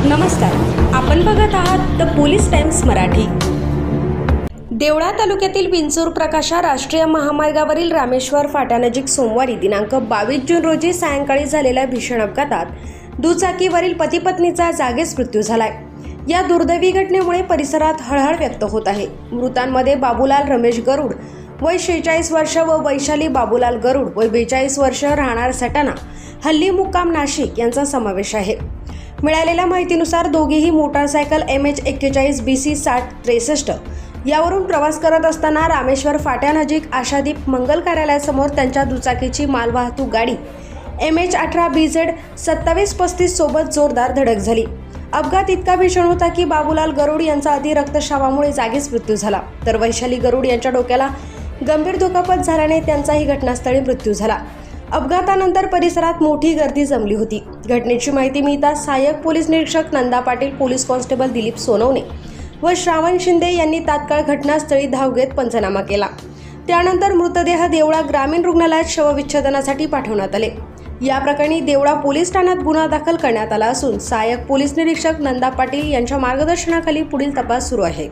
नमस्कार, आपण बघत आहात the police times Marathi. Deola तालुक्यातील विंचूर प्रकाशा राष्ट्रीय महामार्गावरील रामेश्वर फाट्यानजीक सोमवारी दिनांक 22 जून रोजी सायंकाळी झालेल्या भीषण अपघातात दुचाकीवरील पती पत्नीचा जागीच मृत्यू झालाय। या दुर्दैवी घटनेमुळे परिसरात हळहळ व्यक्त होत आहे। मृतांमध्ये बाबूलाल रमेश गरुड वय 46 वर्ष व वैशाली बाबूलाल गरुड वय 42 वर्ष राहणार सटाणा हल्ली मुक्काम नाशिक यांचा समावेश आहे। मिळालेल्या माहितीनुसार दोघेही मोटारसायकल MH41 BC 6063 यावरून प्रवास करत असताना रामेश्वर फाट्यानजीक आशादीप मंगल कार्यालयासमोर त्यांच्या दुचाकीची मालवाहतूक गाडी MH18 BZ 2735 सोबत जोरदार धडक झाली। अपघात इतका भीषण होता की बाबूलाल गरुड यांचा आधी रक्तस्रावामुळे जागीच मृत्यू झाला, तर वैशाली गरुड यांच्या डोक्याला गंभीर दुखापत झाल्याने त्यांचाही घटनास्थळी मृत्यू झाला। अपघातानंतर परिसरात मोठी गर्दी जमली होती। घटनेची माहिती मिळताच सहाय्यक पोलीस निरीक्षक नंदा पाटील, पोलीस कॉन्स्टेबल दिलीप सोनवणे व श्रावण शिंदे यांनी तात्काळ घटनास्थळी धाव घेत पंचनामा केला। त्यानंतर मृतदेह देवळा ग्रामीण रुग्णालयात शवविच्छेदनासाठी पाठवण्यात आले। या प्रकरणी देवळा पोलीस ठाण्यात गुन्हा दाखल करण्यात आला असून सहाय्यक पोलीस निरीक्षक नंदा पाटील यांच्या मार्गदर्शनाखाली पुढील तपास सुरू आहे।